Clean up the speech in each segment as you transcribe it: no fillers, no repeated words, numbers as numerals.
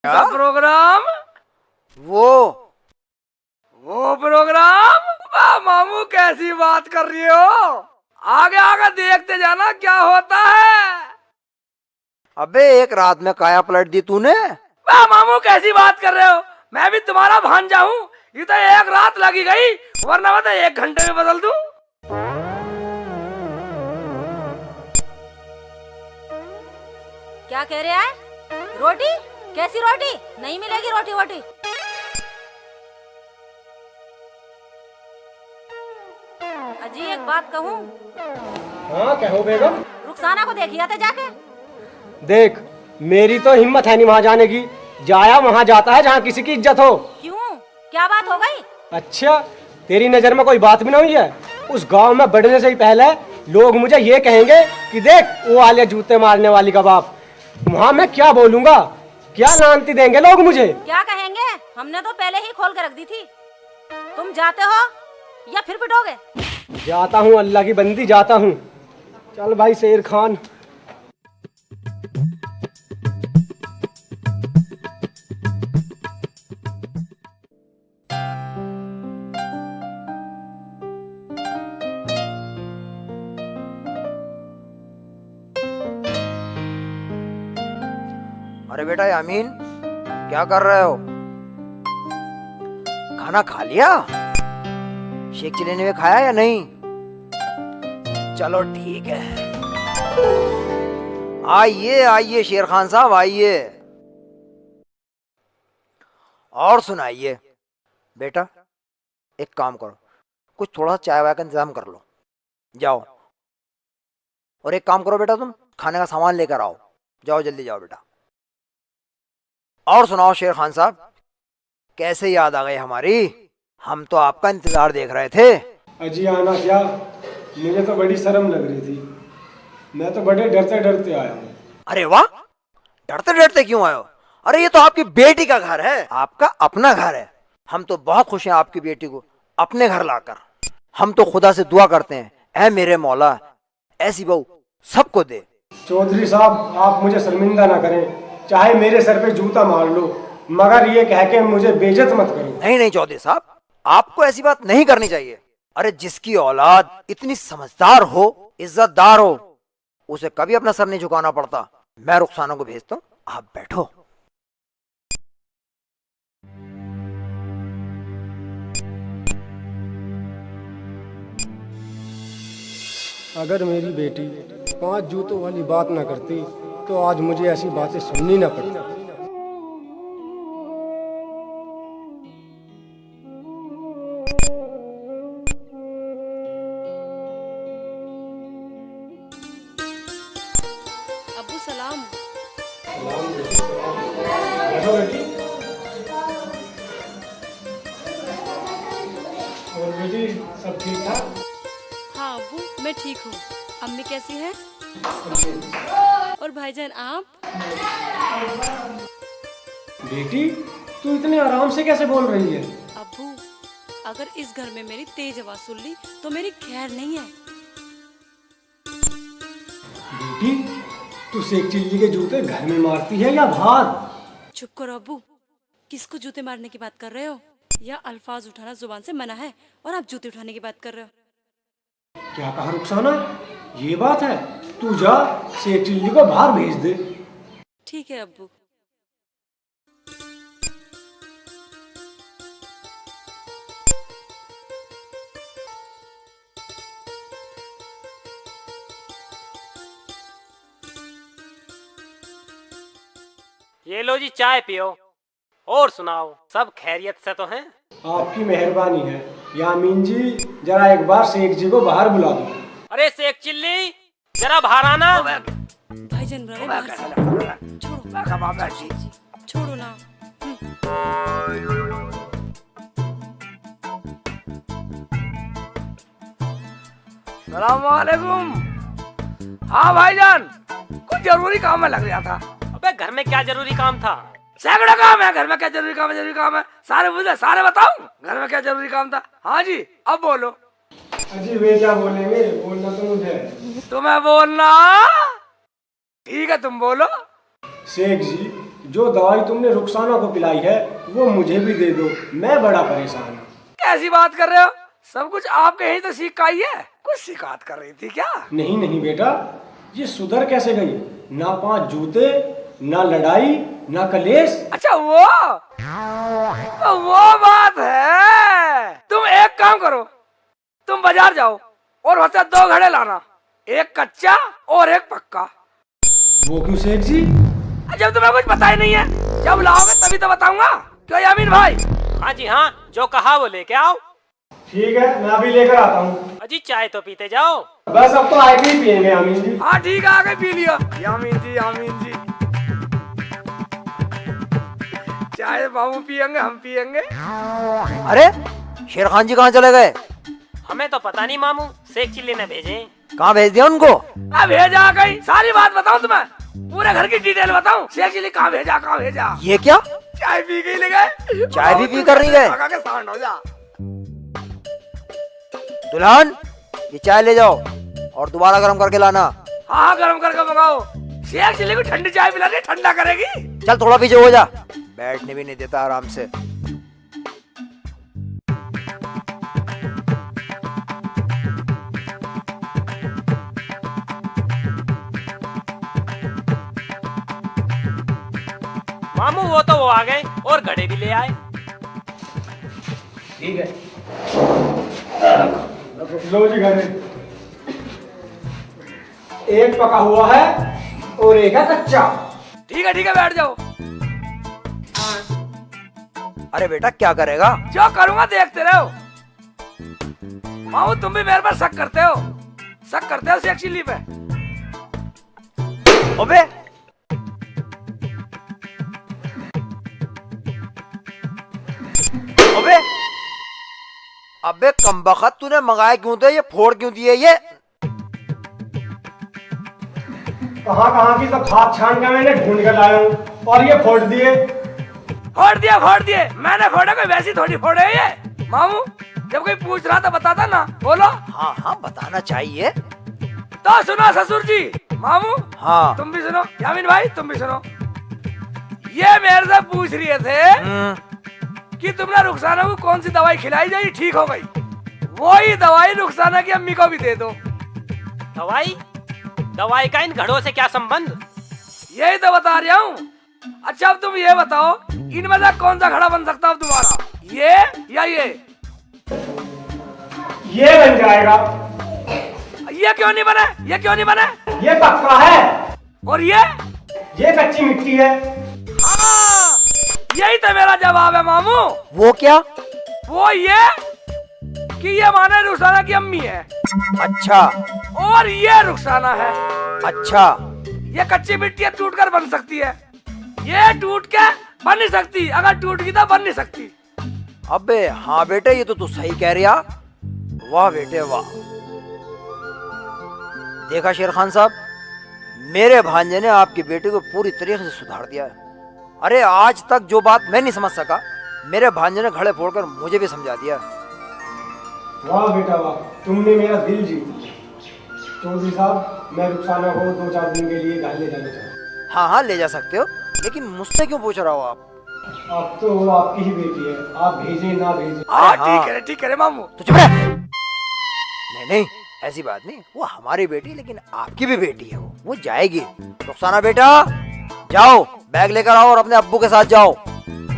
क्या प्रोग्राम? वो प्रोग्राम? वाह मामू, कैसी बात कर रही हो? आगे आगे देखते जाना क्या होता है। अबे एक रात में काया पलट दी तूने। वाह मामू, कैसी बात कर रहे हो? मैं भी तुम्हारा भांजा हूँ। ये तो एक रात लगी गई, वरना मैं तो 1 घंटे में बदल दूं। क्या कह रहे हैं? रोटी? कैसी रोटी? नहीं मिलेगी रोटी वोटी। अजी एक बात कहूँ? हाँ कहो बेगम। रुखसाना को देखिए थे जाके। देख, मेरी तो हिम्मत है नहीं वहाँ जाने की। जाया वहाँ जाता है जहाँ किसी की इज्जत हो। क्यों, क्या बात हो गई? अच्छा, तेरी नजर में कोई बात भी नहीं है? उस गांव में बढ़ने से ही पहले लोग मुझे ये कहेंगे कि देख वो आलिया जूते मारने वाली का बाप। वहाँ मैं क्या बोलूँगा? क्या लानती देंगे लोग मुझे? क्या कहेंगे? हमने तो पहले ही खोल कर रख दी थी। तुम जाते हो या फिर पिटोगे? जाता हूँ, अल्लाह की बंदी जाता हूँ। चल भाई शेर खान। अरे बेटा यामीन, क्या कर रहे हो? खाना खा लिया? शेख चिल्ली ने खाया या नहीं? चलो ठीक है। आइए आइए शेर खान साहब आइए। और सुनाइए। बेटा एक काम करो, कुछ थोड़ा चाय वाय का इंतजाम कर लो। जाओ। और एक काम करो बेटा, तुम खाने का सामान लेकर आओ। जाओ जल्दी जाओ बेटा। और सुनाओ शेर खान साहब, कैसे याद आ गई हमारी? हम तो आपका इंतजार देख रहे थे। अजी आना क्या, मुझे तो बड़ी शर्म लग रही थी। मैं तो बड़े डरते डरते आया हूँ। अरे वाह, डरते डरते क्यों आए हो? अरे ये तो आपकी बेटी का घर है, आपका अपना घर है। हम तो बहुत खुश हैं आपकी बेटी को अपने घर लाकर। हम तो खुदा से दुआ करते हैं, ऐ मेरे मौला ऐसी बहू सबको दे। चौधरी साहब, आप मुझे शर्मिंदा ना करें। चाहे मेरे सर पे जूता मार लो, मगर ये कह के मुझे बेइज्जत मत करो। नहीं नहीं चौधरी साहब, आपको ऐसी बात नहीं करनी चाहिए। अरे जिसकी औलाद इतनी समझदार हो, इज्जतदार हो, उसे कभी अपना सर नहीं झुकाना पड़ता। मैं रुखसाना को भेजता हूँ, आप बैठो। अगर मेरी बेटी 5 जूतों वाली बात ना करती तो आज मुझे ऐसी बातें सुननी ना पड़ती। अब्बू सलाम। और बेटी सब ठीक ठाक? हाँ अब्बू, मैं ठीक हूँ। अम्मी कैसी है? और भाईजान आप? बेटी तू इतने आराम से कैसे बोल रही है? अब्बू, अगर इस घर में मेरी तेज आवाज सुन ली तो मेरी खैर नहीं है। बेटी तू शेख चिल्ली के जूते घर में मारती है या बाहर? चुप करो अब्बू, किसको जूते मारने की बात कर रहे हो? या अल्फाज उठाना जुबान से मना है और आप जूते उठाने की बात कर रहे हो? क्या कहा रुखसाना? ये बात है? तू जा शेख चिल्ली को बाहर भेज दे। ठीक है अब्बू। ये लो जी चाय पियो। और सुनाओ, सब खैरियत से तो हैं? आपकी मेहरबानी है यामीन जी, जरा एक बार शेख जी को बाहर बुला दो। अरे शेख चिल्ली, जरा बाहर आना। भाईजान बुला रहे बाहर से। छोड़ो छोड़ो ना। सलामुअलैकुम। हाँ भाईजान, कुछ जरूरी काम में लग गया था। अबे घर में क्या जरूरी काम था? सैकड़ों काम है घर में। क्या जरूरी काम है? जरूरी काम है सारे मुझे सारे बताऊं घर में क्या जरूरी काम था। हाँ जी, अब बोलो। अजी वे क्या बोलेंगे, बोलना तो मुझे है। तुम्हें बोलना? ठीक है तुम बोलो। शेख जी, जो दवाई तुमने रुखसाना को पिलाई है वो मुझे भी दे दो, मैं बड़ा परेशान हूँ। कैसी बात कर रहे हो? सब कुछ आपके यहीं तो सीख आई है। कुछ शिकायत कर रही थी क्या? नहीं नहीं बेटा, ये सुधर कैसे गई? ना 5 जूते, ना लड़ाई, ना कलेश। अच्छा वो बात है। तुम एक काम करो, तुम बाजार जाओ और वहाँ से 2 घड़े लाना, एक कच्चा और एक पक्का। वो क्यों सेठ जी? जब तुम्हें कुछ पता ही नहीं है, जब लाओगे तभी तो बताऊंगा। क्यों यामीन भाई? हाँ जी हाँ, जो कहा वो लेके आओ। ठीक है, मैं अभी लेकर आता हूँ। अजी चाय तो पीते जाओ। बस अब तो आगे ही पियेंगे अमीन जी। हाँ ठीक है, आगे पी लियो। यामीन जी चाय बाबू पियेंगे, हम पियेंगे। अरे शेर खान जी कहाँ चले गए? हमें तो पता नहीं मामू, शेख चिल्ली ने भेजे। कहाँ भेज दिया उनको? अब भेजा गई, सारी बात बताऊं तुम्हें, पूरे घर की डिटेल बताऊं। शेख चिल्ली कहाँ भेजा? ये क्या? चाय पी के ले गए। चाय भी पी कर नहीं गए? भगा के सांड हो जा। दुल्हन, ये चाय ले जाओ और दोबारा गर्म करके लाना। हाँ गर्म करके मंगाओ। शेख चिल्ली को ठंडी चाय पिला के ठंडा करेगी। चल थोड़ा पीछे हो जा, बैठने भी नहीं देता आराम से। मामू वो तो वो आ गए और घड़े भी ले आए। ठीक है, लो जी घड़े। एक पका हुआ है और एक है कच्चा। ठीक है बैठ जाओ। अरे बेटा क्या करेगा? जो करूंगा देखते रहो। मामू तुम भी मेरे पर शक करते हो शेख चिल्ली पे। अबे अबे अबे कमबख्त, तूने मंगाए क्यों थे? ये फोड़ क्यों दिए? ये कहाँ की तो खाद छान के मैंने ढूंढ कर लाया हूँ और ये फोड़ दिए। फोड़ दिए। मैंने फोड़े, कोई वैसी थोड़ी फोड़े ये। मामू जब कोई पूछ रहा था बताता ना, बोलो। हाँ बताना चाहिए। तो सुनो ससुर जी। मामू हाँ तुम भी सुनो, यामीन भाई तुम भी सुनो। ये मेरे से पूछ रहे थे कि तुमने रुखसाना को कौन सी दवाई खिलाई जो ये ठीक हो गई। वही दवाई रुखसाना की अम्मी को भी दे दो। दवाई का इन घड़ों से क्या संबंध? यही तो बता रहा हूँ। अच्छा अब तुम ये बताओ, इनमें से कौन सा घड़ा बन सकता है तुम्हारा, ये या ये? ये बन जाएगा। ये क्यों नहीं बने? ये पक्का है और ये कच्ची मिट्टी है। हाँ, यही तो मेरा जवाब है मामू। वो क्या? वो ये कि ये माने रुखसाना की अम्मी है। अच्छा और ये रुखसाना है। अच्छा, ये कच्ची मिट्टी टूट कर बन सकती है, ये टूट के बन नहीं सकती। अगर टूट गई तो बन नहीं सकती। अबे हाँ बेटे, ये तो तू सही कह रहा। वाह बेटे वाह। देखा शेर खान साहब, मेरे भांजे ने आपकी बेटी को पूरी तरीके से सुधार दिया है। अरे आज तक जो बात मैं नहीं समझ सका, मेरे भांजे ने घड़े फोड़कर मुझे भी समझा दिया। वाह बेटा वाह, तुमने मेरा दिल जीत लिया। चौधरी साहब, मैं रुखसाना को 2-4 दिन के लिए घर ले जाना चाहता हूँ। हाँ ले जा सकते हो, लेकिन मुझसे क्यों पूछ रहा हो आप? अब तो वो आपकी ही बेटी है, आप भेजे ना भेजे। हाँ ठीक है मामू। तो चुप रह। नहीं ऐसी बात नहीं, वो हमारी बेटी लेकिन आपकी भी बेटी है। वो जाएगी। रुखसाना बेटा जाओ, बैग लेकर आओ और अपने अब्बू के साथ जाओ।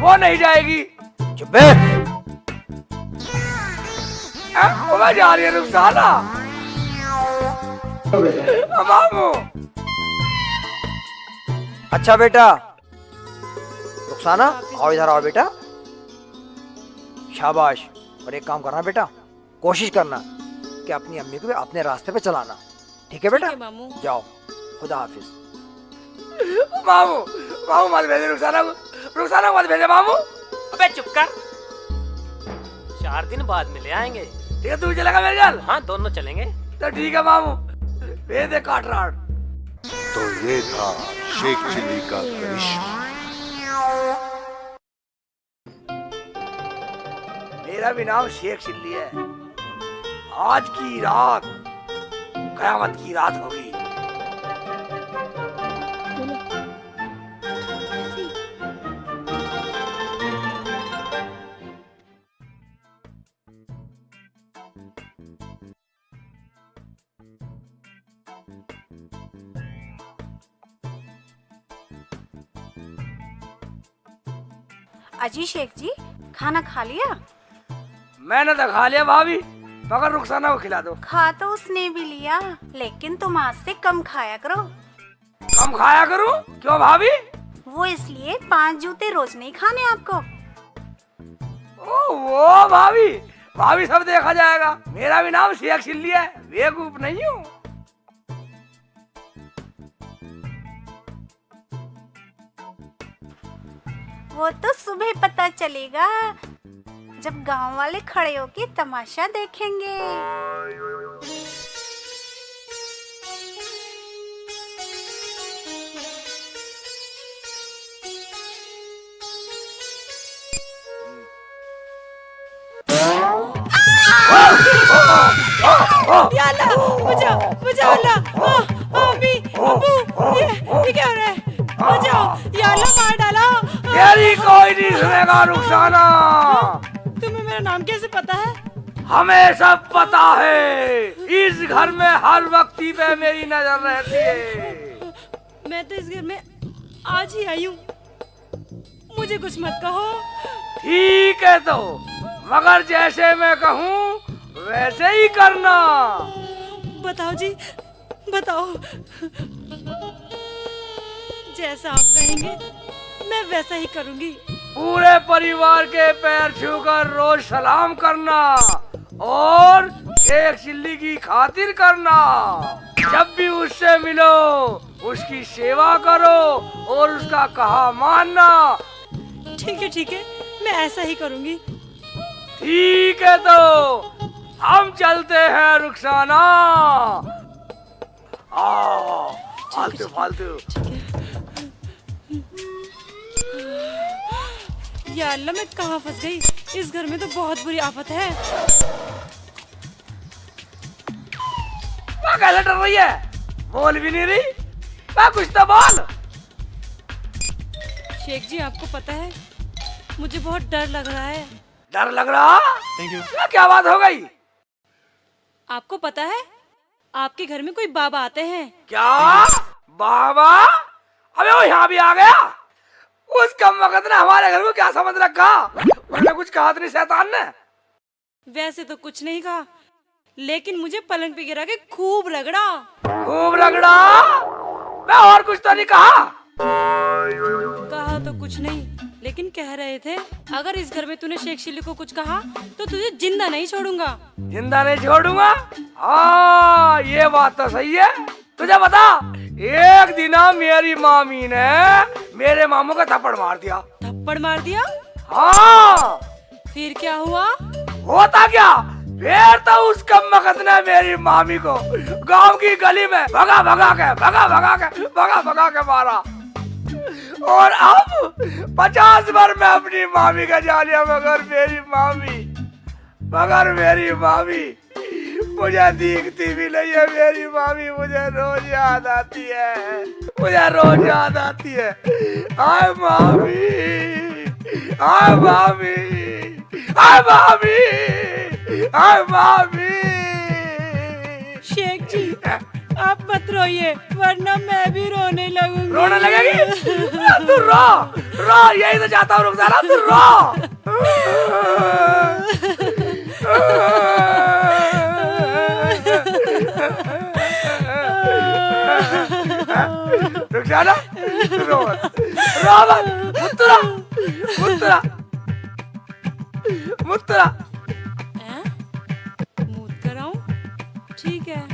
वो नहीं जाएगी। चुप है। वो जा रही है रुखसाना। मामू अच्छा बेटा, रुखसाना आओ, इधर आओ बेटा। शाबाश। और एक काम करना बेटा, कोशिश करना कि अपनी अम्मी को भी अपने रास्ते पे चलाना। ठीक है बेटा? ठीक है मामू। जाओ, खुदा हाफिज। मामू मत भेजे रुखसाना को मत भेजे मामू। अबे चुप कर, 4 दिन बाद मिले आएंगे। ठीक है, तू चलेगा मेरे घर? हाँ दोनों चलेंगे। तो ठीक है मामू, भेज दे काटराट। तो ये था शेख चिल्ली का करिश्मा। मेरा भी नाम शेख चिल्ली है। आज की रात कयामत की रात होगी। अजी शेख जी, खाना खा लिया? मैंने तो खा लिया भाभी, मगर रुखसाना को खिला दो। खा तो उसने भी लिया, लेकिन तुम आज से कम खाया करो। कम खाया करूं? क्यों भाभी? वो इसलिए 5 जूते रोज नहीं खाने आपको। ओ वो भाभी, भाभी सब देखा जाएगा। मेरा भी नाम शेख चिल्ली है, बेवकूफ नहीं हूँ। वो तो सुबह पता चलेगा, जब गांव वाले खड़े होके तमाशा देखेंगे। या अल्लाह, बचाओ बचाओ अल्लाह, अम्मी, अब्बू, ये क्या हो रहा है? बचाओ या अल्लाह, मार डाला। तेरी कोई नहीं सुनेगा रुखसाना। तुम्हें मेरा नाम कैसे पता है? हमें सब पता है। इस घर में हर वक्ती पे मेरी नजर रहती है। मैं तो इस घर में आज ही आई हूँ, मुझे कुछ मत कहो। ठीक है तो, मगर जैसे मैं कहूँ वैसे ही करना। बताओ जी, बताओ। जैसा आप कहेंगे मैं वैसा ही करूंगी। पूरे परिवार के पैर छूकर रोज सलाम करना और शेख चिल्ली की खातिर करना। जब भी उससे मिलो उसकी सेवा करो और उसका कहा मानना। ठीक है, मैं ऐसा ही करूंगी। ठीक है तो हम चलते हैं रुखसाना। फालतू फालतू। या अल्लाह, मैं कहाँ फंस गई? इस घर में तो बहुत बुरी आफत है। वह कैसे डर रही है? बोल भी नहीं रही। वह कुछ तो बोल। शेख जी, आपको पता है मुझे बहुत डर लग रहा है। डर लग रहा? क्या बात हो गई? आपको पता है आपके घर में कोई बाबा आते हैं। क्या बाबा? अबे वो यहाँ भी आ गया। उस कम वक्त ने हमारे घर को क्या समझ रखा? उसने कुछ कहा तो नहीं शैतान ने? वैसे तो कुछ नहीं कहा, लेकिन मुझे पलंग पे गिरा के खूब रगड़ा। खूब रगड़ा? मैं और कुछ तो नहीं कहा? कहा तो कुछ नहीं, लेकिन कह रहे थे अगर इस घर में तूने शेख चिल्ली को कुछ कहा तो तुझे जिंदा नहीं छोड़ूंगा। जिंदा नहीं छोड़ूंगा? हाँ, ये बात तो सही है। तुझे बता, एक दिन मेरी मामी ने मेरे मामू का थप्पड़ मार दिया। थप्पड़ मार दिया? हाँ। फिर क्या हुआ? होता क्या? फिर तो उस कमबख्त ने मेरी मामी को गांव की गली में भगा भगा के मारा। और अब 50 बार मैं अपनी मामी का जा लिया, मगर मेरी मामी मुझे दिखती भी नहीं है। मेरी मामी मुझे रोज याद आती है। आय मामी, आय मामी, आय मामी, आय मामी। शेख जी, आप मत रोइए, वरना मैं भी रोने लगूंगी। रोने लगेगी? तू रो, यही तो चाहता हूँ रुखसाना, तू रो। रुखसाना, रो मत, मुत्तरा। मूत कराऊं? ठीक है।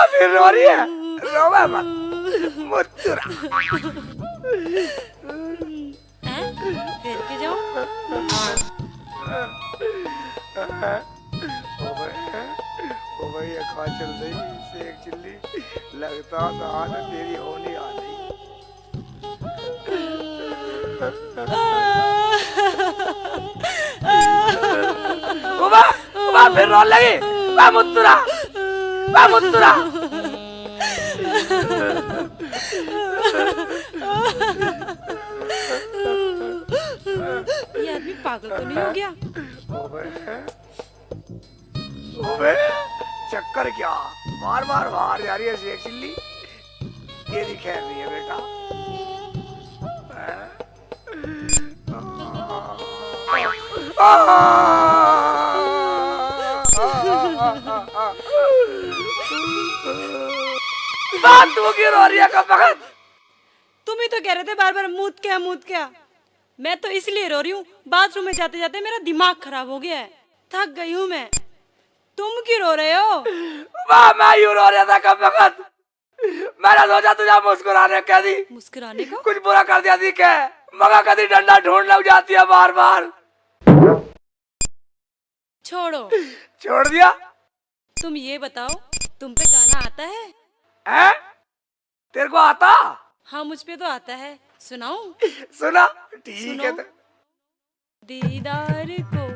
फिर रो रही है? रोवे मत, मुत्तरा। फिर के जाओ। ओ भैया कहाँ चल रही शेख चिल्ली? लगता था आज तेरी होली आ गई। उबा उबा फिर रोने लगी। बा मुत्तुरा, बा मुत्तुरा। ये आदमी पागल तो नहीं हो गया? ओबे चक्कर क्या, बार बार बाहर जा रही है शेख चिल्ली। ये खैर नहीं है बेटा। बात तो क्यों रो रही है कब वक्त? तुम ही तो कह रहे थे बार बार मूत क्या। मैं तो इसलिए रो रही हूँ, बाथरूम में जाते जाते मेरा दिमाग खराब हो गया है, थक गई हूँ मैं। तुम क्यों रो रहे हो? वाह, मैं यूं रो रहा था कब वक्त। मैंने सोचा तुझे मुस्कुराने कह दी, मुस्कुराने का? कुछ बुरा कर दिया थी क्या? मगर कभी डंडा ढूंढ लग जाती है बार बार। छोड़ो, छोड़ दिया। तुम ये बताओ, तुम पे गाना आता है? हैं? तेरे को आता? हाँ, मुझ पे तो आता है, सुनाऊं? सुना, ठीक है। सुनो। दीदार को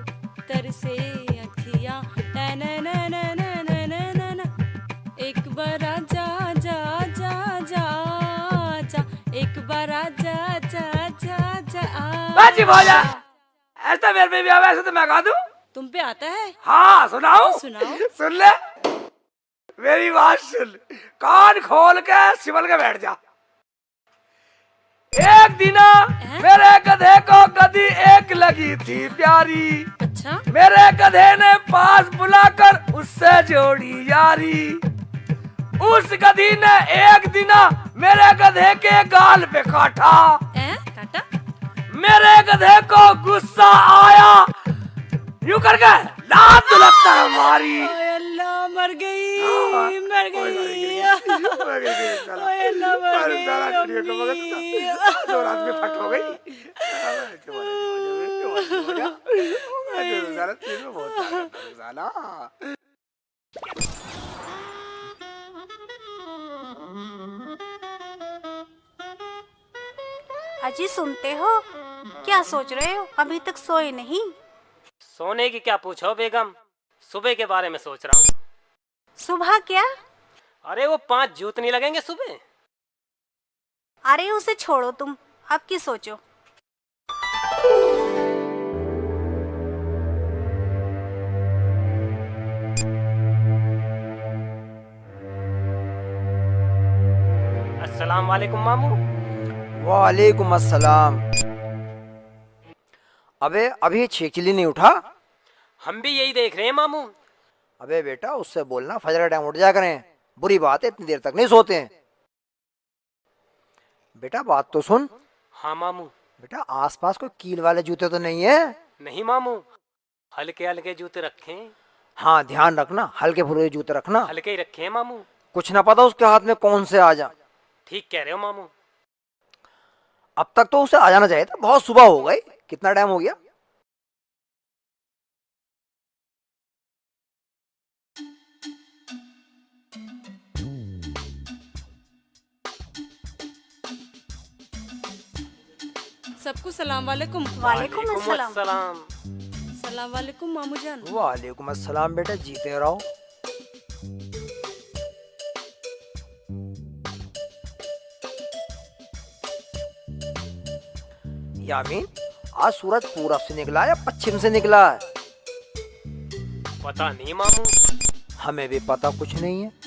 तरसे अखियां, ना ना ना ना ना ना ना ना ना। एक बार आजा जा जा जा जा, एक बार आजा जा जा जा आ। बाजी भोजा, ऐसा मेरे पे भी आवे, ऐसे तो मैं गा दूं। तुम पे आता है? हाँ, सुनाओ। सुनाओ। सुन ले, मेरी बात सुन, कान खोल के सिमल के बैठ जा। एक दिन मेरे गधे को गधी एक लगी थी प्यारी। अच्छा? मेरे गधे ने पास बुलाकर उससे जोड़ी यारी। उस गधी ने एक दिन मेरे गधे के गाल पे काटा। काटा? मेरे गधे को गुस्सा आया, यूं करके लात दुलत्ता मारी। अल्लाह, मर गई, मर गई। ओए अल्लाह, मर गई। दो रात में फट हो गई। अजी सुनते हो? क्या सोच रहे हो? अभी तक सोए नहीं? सोने की क्या पूछो बेगम, सुबह के बारे में सोच रहा हूँ। सुबह क्या? अरे वो 5 जूत नहीं लगेंगे सुबह? अरे उसे छोड़ो तुम, अब की सोचो। अस्सलाम वालेकुम मामू। वालेकुम अस्सलाम। अबे अभी शेख चिल्ली नहीं उठा? हम भी यही देख रहे हैं मामू। अबे बेटा, उससे बोलना फजर टाइम उठ जाया करें, बुरी बात है, इतनी देर तक नहीं सोते हैं। बेटा बात तो सुन। हाँ मामू। बेटा आसपास कोई कील वाले जूते तो नहीं है? नहीं मामू, हल्के हल्के जूते रखे हैं। हाँ ध्यान रखना, हल्के फुल्के जूते रखना। हल्के ही रखे हैं मामू। कुछ ना पता उसके हाथ में कौन से आ जा। ठीक कह रहे हो मामू। अब तक तो उसे आ जाना चाहिए था, बहुत सुबह हो गई। कितना टाइम हो गया? सबको सलाम वालेकुम। वालेकुम अस्सलाम। अस्सलाम। सलाम वालेकुम मामू जान। वालेकुम अस्सलाम बेटा, जीते रहो। यामीन, आज सूरज पूरब से निकला या पश्चिम से निकला है? पता नहीं मामू। हमें भी पता कुछ नहीं है।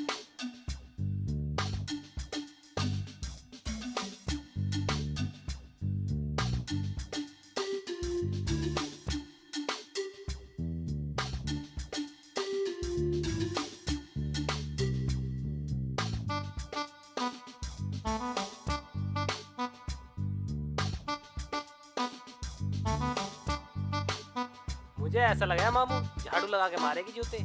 मुझे ऐसा लगा मामू झाड़ू लगा के मारेगी जूते।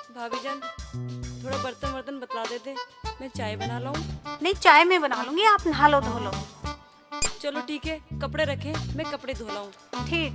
भाभी जान, थोड़ा बर्तन वर्तन बतला देते, मैं चाय बना लाऊं। नहीं, चाय मैं बना लूंगी, आप नहा लो धो लो। चलो ठीक है, कपड़े रखे, मैं कपड़े धो लाऊं। ठीक।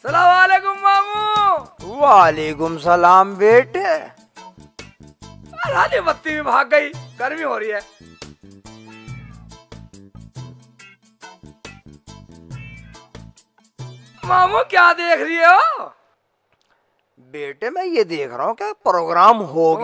सलाम वालेकुम मामू। वालेकुम सलाम बेटे। रानी बत्ती भी भाग गई, गर्मी हो रही है। मामू क्या देख रही हो? बेटे मैं ये देख रहा हूँ क्या प्रोग्राम हो